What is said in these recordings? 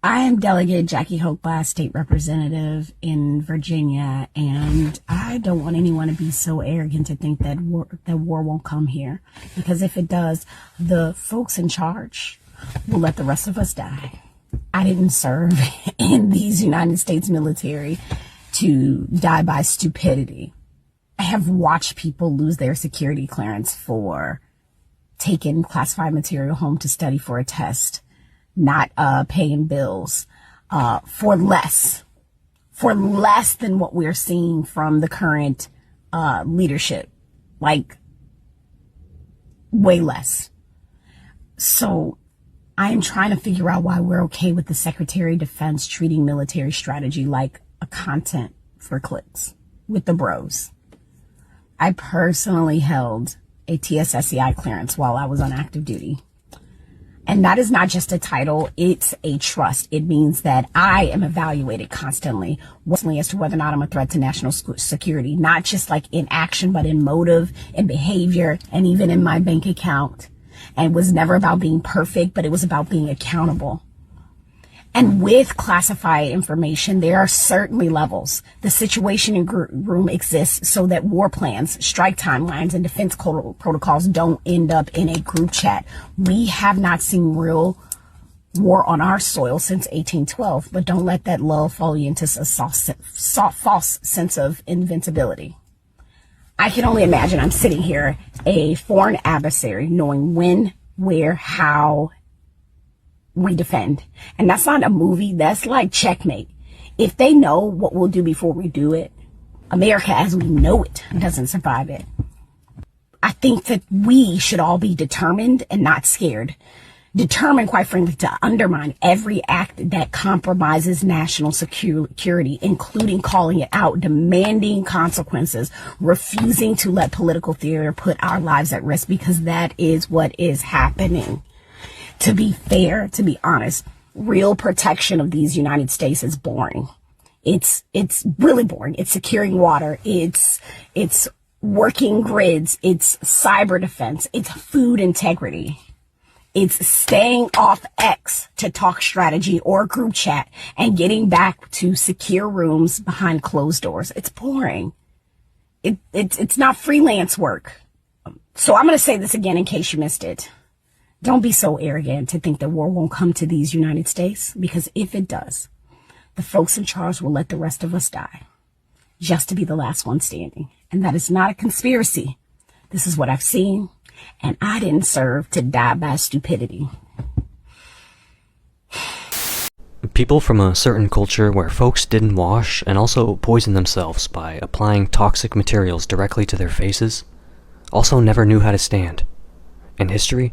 I am Delegate Jackie Hochbaugh, State Representative in Virginia, and I don't want anyone to be so arrogant to think that war won't come here. Because if it does, the folks in charge will let the rest of us die. I didn't serve in these United States military to die by stupidity. I have watched people lose their security clearance for taking classified material home to study for a test, not paying bills for less than what we're seeing from the current leadership, like way less. So I'm trying to figure out why we're okay with the Secretary of Defense treating military strategy like a content for clicks with the bros. I personally held a TSSCI clearance while I was on active duty. And that is not just a title, it's a trust. It means that I am evaluated constantly as to whether or not I'm a threat to national security, not just like in action, but in motive, in behavior, and even in my bank account. And it was never about being perfect, but it was about being accountable. And with classified information, there are certainly levels. The Situation Room exists so that war plans, strike timelines, and defense protocols don't end up in a group chat. We have not seen real war on our soil since 1812, but don't let that lull fall you into a false sense of invincibility. I can only imagine I'm sitting here, a foreign adversary, knowing when, where, how we defend. And that's not a movie. That's like checkmate. If they know what we'll do before we do it, America as we know it doesn't survive it. I think that we should all be determined and not scared. Determined, quite frankly, to undermine every act that compromises national security, including calling it out, demanding consequences, refusing to let political theater put our lives at risk, because that is what is happening. To be fair, to be honest, real protection of these United States is boring. It's really boring. It's securing water. It's working grids. It's cyber defense. It's food integrity. It's staying off X to talk strategy or group chat and getting back to secure rooms behind closed doors. It's boring. It's not freelance work. So I'm going to say this again in case you missed it. Don't be so arrogant to think that war won't come to these United States, because if it does, the folks in charge will let the rest of us die just to be the last one standing. And that is not a conspiracy. This is what I've seen, and I didn't serve to die by stupidity. People from a certain culture where folks didn't wash and also poisoned themselves by applying toxic materials directly to their faces also never knew how to stand. And history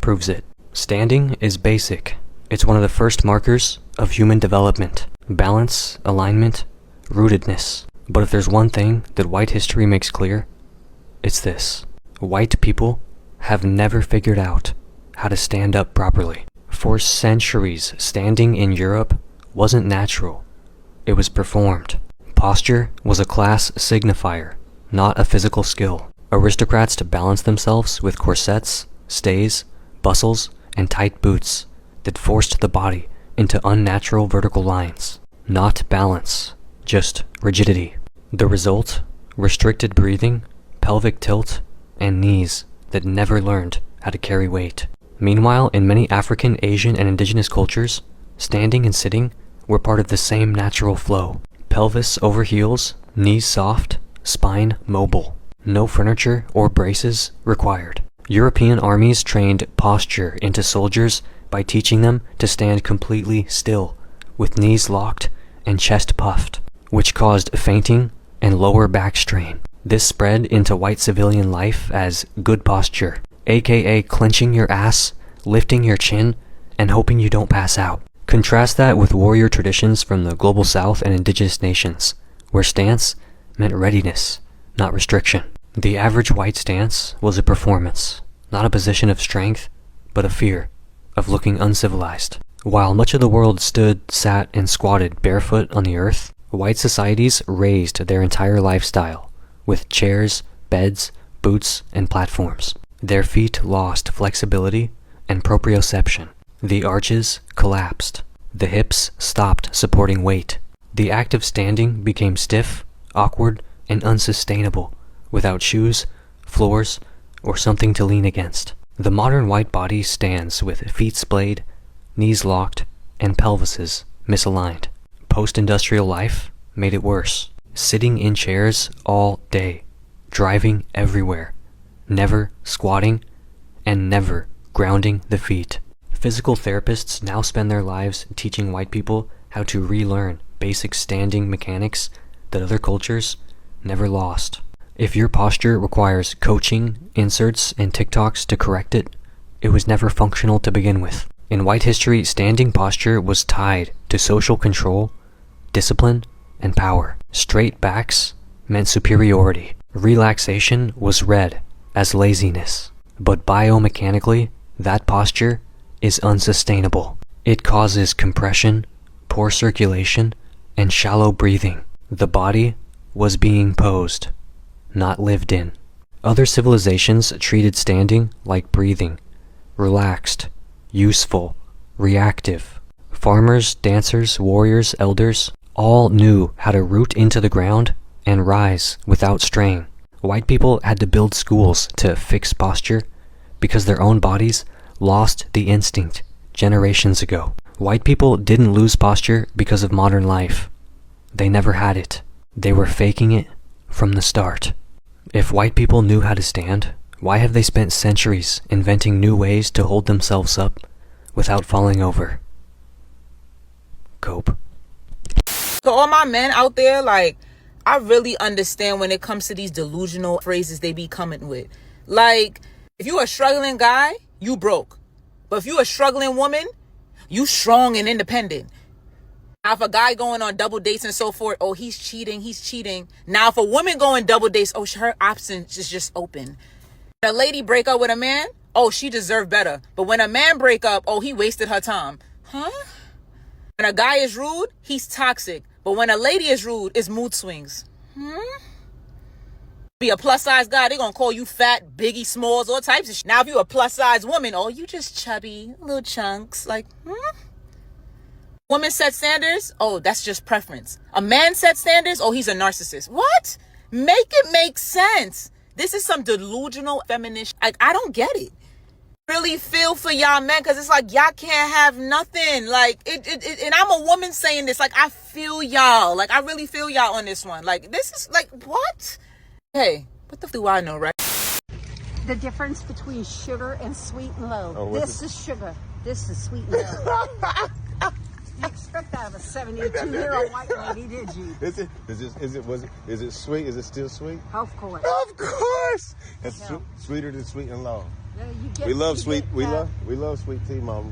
proves it. Standing is basic. It's one of the first markers of human development. Balance, alignment, rootedness. But if there's one thing that white history makes clear, it's this. White people have never figured out how to stand up properly. For centuries, standing in Europe wasn't natural. It was performed. Posture was a class signifier, not a physical skill. Aristocrats to balance themselves with corsets, stays, bustles, and tight boots that forced the body into unnatural vertical lines. Not balance, just rigidity. The result? Restricted breathing, pelvic tilt, and knees that never learned how to carry weight. Meanwhile, in many African, Asian, and indigenous cultures, standing and sitting were part of the same natural flow. Pelvis over heels, knees soft, spine mobile. No furniture or braces required. European armies trained posture into soldiers by teaching them to stand completely still, with knees locked and chest puffed, which caused fainting and lower back strain. This spread into white civilian life as good posture, aka clenching your ass, lifting your chin, and hoping you don't pass out. Contrast that with warrior traditions from the global south and indigenous nations, where stance meant readiness, not restriction. The average white stance was a performance, not a position of strength, but of fear, of looking uncivilized. While much of the world stood, sat, and squatted barefoot on the earth, white societies raised their entire lifestyle with chairs, beds, boots, and platforms. Their feet lost flexibility and proprioception. The arches collapsed. The hips stopped supporting weight. The act of standing became stiff, awkward, and unsustainable, without shoes, floors, or something to lean against. The modern white body stands with feet splayed, knees locked, and pelvises misaligned. Post-industrial life made it worse. Sitting in chairs all day, driving everywhere, never squatting, and never grounding the feet. Physical therapists now spend their lives teaching white people how to relearn basic standing mechanics that other cultures never lost. If your posture requires coaching, inserts, and TikToks to correct it, it was never functional to begin with. In white history, standing posture was tied to social control, discipline, and power. Straight backs meant superiority. Relaxation was read as laziness. But biomechanically, that posture is unsustainable. It causes compression, poor circulation, and shallow breathing. The body was being posed, not lived in. Other civilizations treated standing like breathing, relaxed, useful, reactive. Farmers, dancers, warriors, elders, all knew how to root into the ground and rise without strain. White people had to build schools to fix posture because their own bodies lost the instinct generations ago. White people didn't lose posture because of modern life. They never had it. They were faking it from the start. If white people knew how to stand, why have they spent centuries inventing new ways to hold themselves up without falling over? Cope. So all my men out there, like, I really understand when it comes to these delusional phrases they be coming with. Like, if you a struggling guy, you broke. But if you a struggling woman, you strong and independent. Now, if a guy going on double dates and so forth, oh, he's cheating. Now, if a woman going double dates, oh, her options is just open. When a lady break up with a man, oh, she deserved better. But when a man break up, oh, he wasted her time. Huh? When a guy is rude, he's toxic. But when a lady is rude, it's mood swings. Be a plus size guy, they gonna call you fat, biggie, smalls, all types of shit. Now if you a plus size woman, oh, you just chubby, little chunks. Like, Woman set standards, oh, that's just preference. A man set standards, oh, he's a narcissist. What? Make it make sense. This is some delusional feminist. Like, I don't get it. Really feel for y'all men, because it's like y'all can't have nothing. Like and I'm a woman saying this. Like, I feel y'all. Like, I really feel y'all on this one. Like, this is like, what? Hey, what the f do I know, right? The difference between sugar and sweet and low. Oh, this is sugar. This is sweet and low. You expect that of a 72-year-old white lady, did you? Is it sweet? Is it still sweet? Of course. Of course. It's Yeah. sweeter than sweet and low. Yeah, you get, We love you sweet. get, We love sweet tea, Mama.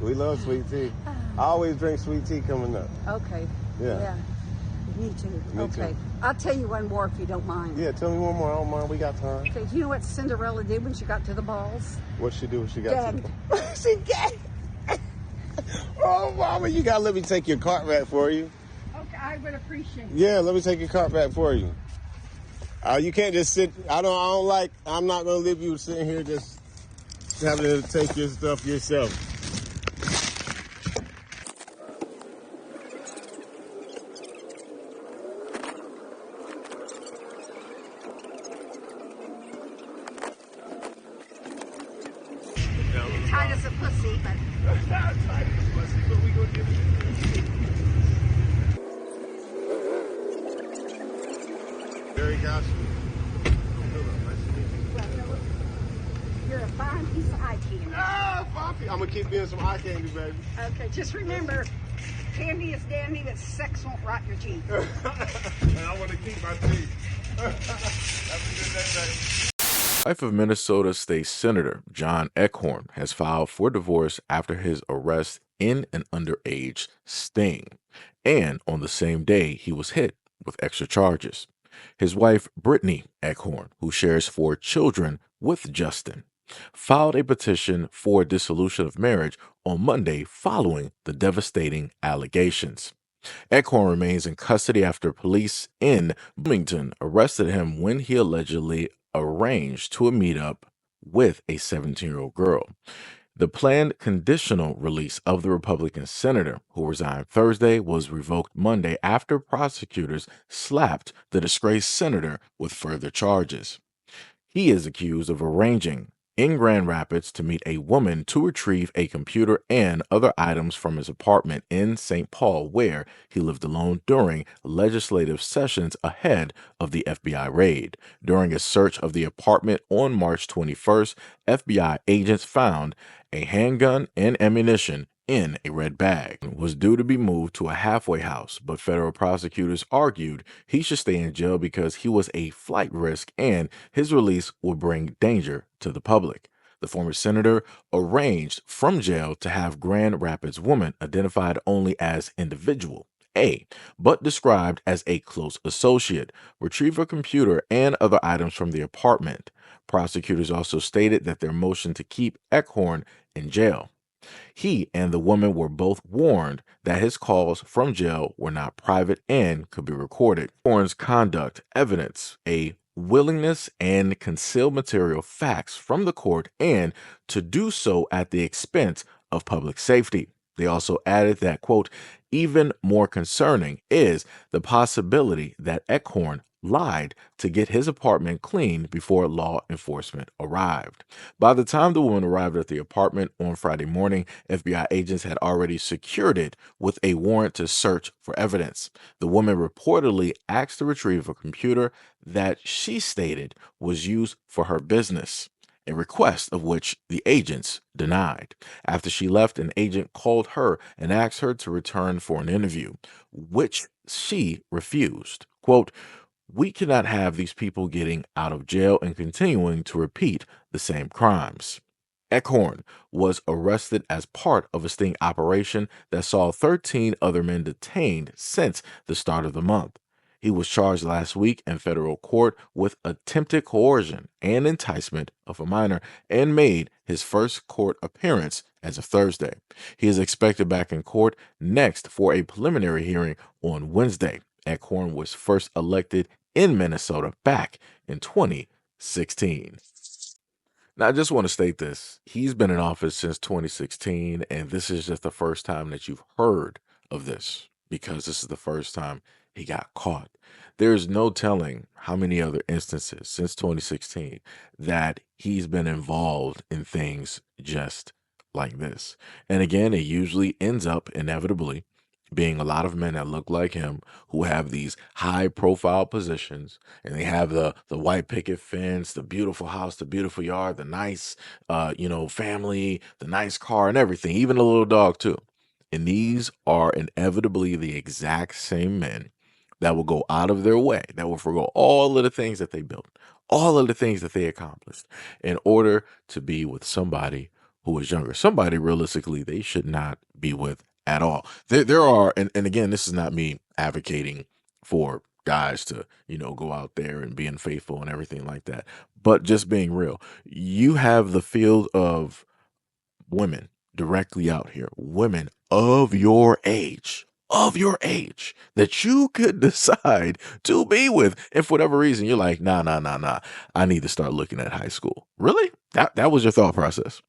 We love sweet tea. I always drink sweet tea coming up. Okay. Yeah. Me too. Me Okay. too. I'll tell you one more if you don't mind. Yeah, tell me one more. I don't mind. We got time. Okay. Do you know what Cinderella did when she got to the balls? What she do when she got Gagged. she gagged. Oh, Mama, you gotta let me take your cart back for you. Okay, I would appreciate it. Yeah, let me take your cart back for you. You can't just sit. I'm not gonna leave you sitting here just having to take your stuff yourself. Tight as a pussy, but Very gosh. you're a fine piece of eye candy. I'm gonna keep being some eye candy, baby. Okay, just remember, candy is dandy, but sex won't rot your teeth. And I want to keep my teeth. Have a good day, baby. Wife of Minnesota State Senator John Ehorn has filed for divorce after his arrest in an underage sting. And on the same day, he was hit with extra charges. His wife, Brittany Ehorn, who shares 4 children with Justin, filed a petition for dissolution of marriage on Monday following the devastating allegations. Ehorn remains in custody after police in Bloomington arrested him when he allegedly arranged to a meetup with a 17-year-old girl. The planned conditional release of the Republican senator who resigned Thursday was revoked Monday after prosecutors slapped the disgraced senator with further charges. He is accused of arranging in Grand Rapids to meet a woman to retrieve a computer and other items from his apartment in St. Paul, where he lived alone during legislative sessions ahead of the FBI raid. During a search of the apartment on March 21st, FBI agents found a handgun and ammunition in a red bag. Was due to be moved to a halfway house, but federal prosecutors argued he should stay in jail because he was a flight risk and his release would bring danger to the public. The former senator arranged from jail to have Grand Rapids woman identified only as individual A, but described as a close associate, retrieve a computer and other items from the apartment. Prosecutors also stated that their motion to keep Ehorn in jail. He and the woman were both warned that his calls from jail were not private and could be recorded. Warren's conduct evidence a willingness and conceal material facts from the court and to do so at the expense of public safety. They also added that, quote, even more concerning is the possibility that Ehorn lied to get his apartment clean before law enforcement arrived. By the time the woman arrived at the apartment on Friday morning, FBI agents had already secured it with a warrant to search for evidence. The woman reportedly asked to retrieve a computer that she stated was used for her business, a request of which the agents denied. After she left, an agent called her and asked her to return for an interview, which she refused. Quote, we cannot have these people getting out of jail and continuing to repeat the same crimes. Ehorn was arrested as part of a sting operation that saw 13 other men detained since the start of the month. He was charged last week in federal court with attempted coercion and enticement of a minor and made his first court appearance as of Thursday. He is expected back in court next for a preliminary hearing on Wednesday. Ehorn was first elected in Minnesota back in 2016. Now, I just want to state this. He's been in office since 2016, and this is just the first time that you've heard of this because this is the first time he got caught. There's no telling how many other instances since 2016 that he's been involved in things just like this. And again, it usually ends up inevitably being a lot of men that look like him who have these high profile positions and they have the white picket fence, the beautiful house, the beautiful yard, the nice family, the nice car and everything, even a little dog too. And these are inevitably the exact same men that will go out of their way, that will forgo all of the things that they built, all of the things that they accomplished in order to be with somebody who is younger, somebody realistically they should not be with at all. There are, and again, this is not me advocating for guys to, go out there and be unfaithful and everything like that, but just being real. You have the field of women directly out here, women of your age, that you could decide to be with. And for whatever reason, you're like, nah. I need to start looking at high school. Really? That was your thought process.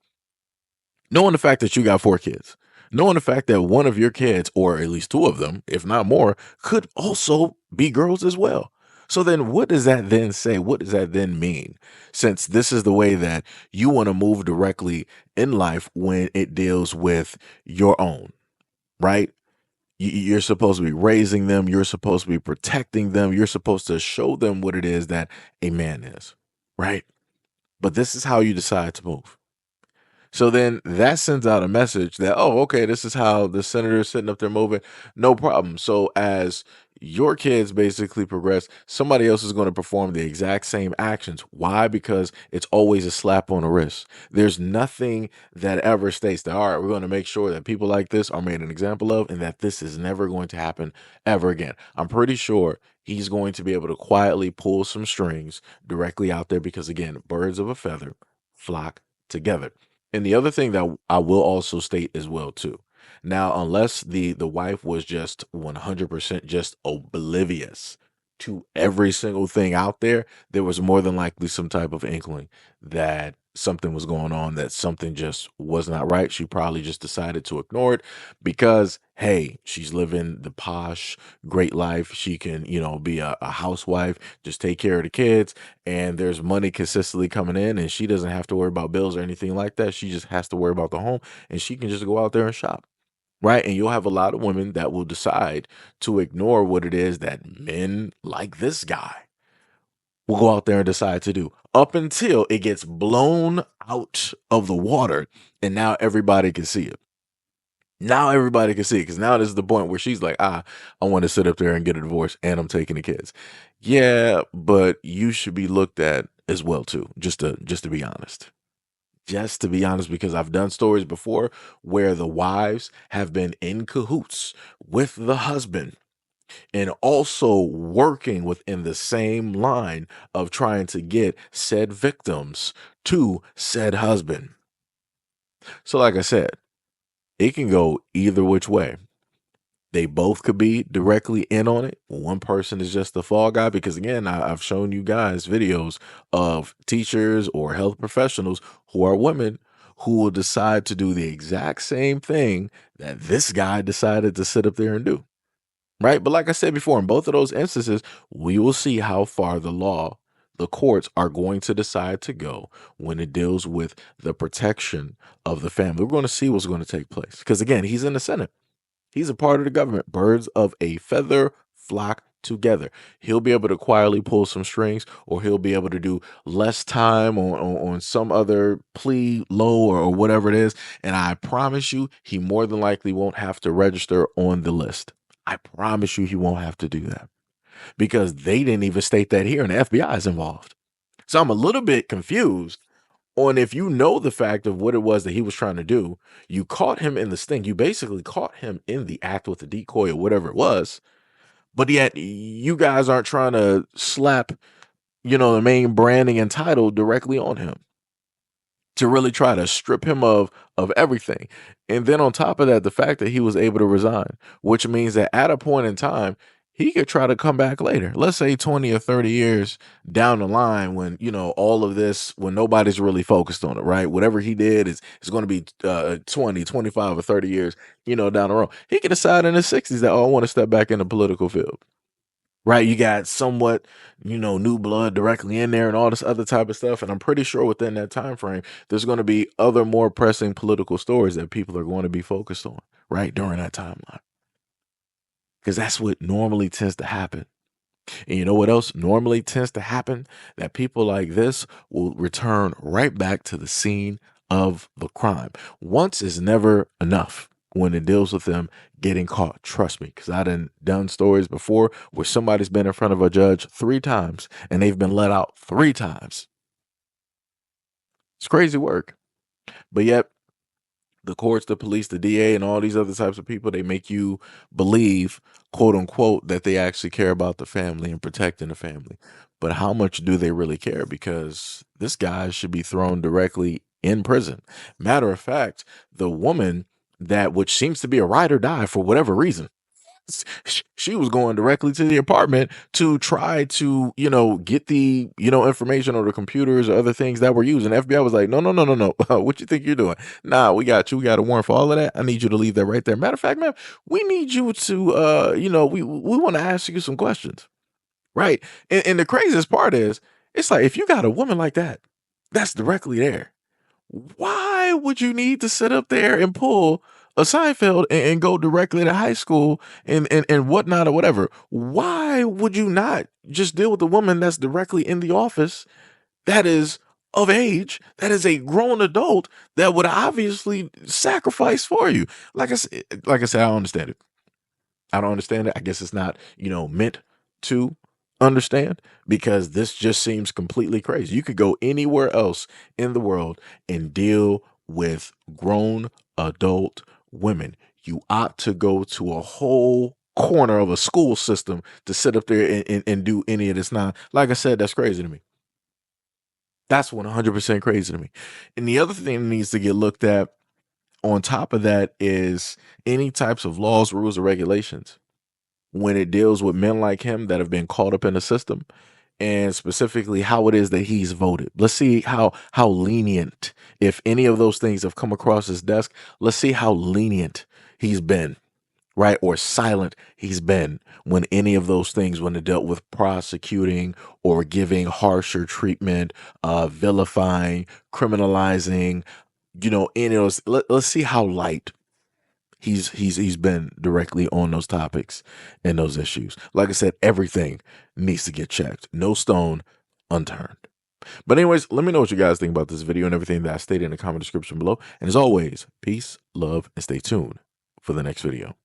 Knowing the fact that you got 4 kids, knowing the fact that one of your kids, or at least 2 of them, if not more, could also be girls as well. So then what does that then say? What does that then mean? Since this is the way that you want to move directly in life when it deals with your own, right? You're supposed to be raising them. You're supposed to be protecting them. You're supposed to show them what it is that a man is, right? But this is how you decide to move. So then that sends out a message that, oh, okay, this is how the senator is sitting up there moving. No problem. So as your kids basically progress, somebody else is going to perform the exact same actions. Why? Because it's always a slap on the wrist. There's nothing that ever states that, all right, we're going to make sure that people like this are made an example of and that this is never going to happen ever again. I'm pretty sure he's going to be able to quietly pull some strings directly out there because, again, birds of a feather flock together. And the other thing that I will also state as well too. Now, unless the wife was just 100% just oblivious to every single thing out there, there was more than likely some type of inkling that something was going on, that something just was not right. She probably just decided to ignore it because, hey, she's living the posh, great life. She can, be a housewife, just take care of the kids, and there's money consistently coming in, and she doesn't have to worry about bills or anything like that. She just has to worry about the home, and she can just go out there and shop. Right. And you'll have a lot of women that will decide to ignore what it is that men like this guy will go out there and decide to do up until it gets blown out of the water. And now everybody can see it. Now everybody can see it because now this is the point where she's like, I want to sit up there and get a divorce and I'm taking the kids. Yeah, but you should be looked at as well, too, just to be honest. Just to be honest, because I've done stories before where the wives have been in cahoots with the husband and also working within the same line of trying to get said victims to said husband. So, like I said, it can go either which way. They both could be directly in on it. One person is just the fall guy because, again, I've shown you guys videos of teachers or health professionals who are women who will decide to do the exact same thing that this guy decided to sit up there and do. Right. But like I said before, in both of those instances, we will see how far the courts are going to decide to go when it deals with the protection of the family. We're going to see what's going to take place because, again, he's in the Senate. He's a part of the government. Birds of a feather flock together. He'll be able to quietly pull some strings, or he'll be able to do less time on some other plea low or whatever it is. And I promise you, he more than likely won't have to register on the list. I promise you he won't have to do that because they didn't even state that here and the FBI is involved. So I'm a little bit confused on if you know the fact of what it was that he was trying to do. You caught him in the sting. You basically caught him in the act with the decoy or whatever it was. But yet you guys aren't trying to slap, the main branding and title directly on him to really try to strip him of everything. And then on top of that, the fact that he was able to resign, which means that at a point in time, he could try to come back later. Let's say 20 or 30 years down the line when, all of this, when nobody's really focused on it, right? Whatever he did is going to be 20, 25 or 30 years, down the road. He could decide in his 60s that, I want to step back in the political field. Right, you got somewhat, new blood directly in there and all this other type of stuff. And I'm pretty sure within that time frame, there's going to be other more pressing political stories that people are going to be focused on, right, during that timeline. Because that's what normally tends to happen. And you know what else normally tends to happen? That people like this will return right back to the scene of the crime. Once is never enough when it deals with them getting caught. Trust me, because I done stories before where somebody's been in front of a judge 3 times and they've been let out 3 times. It's crazy work. But yet, the courts, the police, the DA, and all these other types of people, they make you believe, quote unquote, that they actually care about the family and protecting the family. But how much do they really care? Because this guy should be thrown directly in prison. Matter of fact, the woman which seems to be a ride or die for whatever reason, she was going directly to the apartment to try to, get the, information or the computers or other things that were used. And FBI was like, no. What you think you're doing? Nah, we got you. We got a warrant for all of that. I need you to leave that right there. Matter of fact, man, we need you to, we want to ask you some questions. Right. And the craziest part is, it's like, if you got a woman like that, that's directly there. Why would you need to sit up there and pull a Seinfeld and go directly to high school and whatnot or whatever? Why would you not just deal with a woman that's directly in the office, that is of age, that is a grown adult that would obviously sacrifice for you? Like I said, I don't understand it. I don't understand it. I guess it's not, meant to understand, because this just seems completely crazy. You could go anywhere else in the world and deal with grown adult women. You ought to go to a whole corner of a school system to sit up there and do any of this. Now, like I said, that's crazy to me. That's 100% crazy to me. And the other thing that needs to get looked at on top of that is any types of laws, rules, or regulations when it deals with men like him that have been caught up in the system, and specifically how it is that he's voted. Let's see how lenient, if any of those things have come across his desk, let's see how lenient he's been, right? Or silent he's been when any of those things, when it dealt with prosecuting or giving harsher treatment, vilifying, criminalizing, any of those. Let's see how light he's been directly on those topics and those issues. Like I said, everything needs to get checked. No stone unturned. But anyways, let me know what you guys think about this video and everything that I stated in the comment description below. And as always, peace, love, and stay tuned for the next video.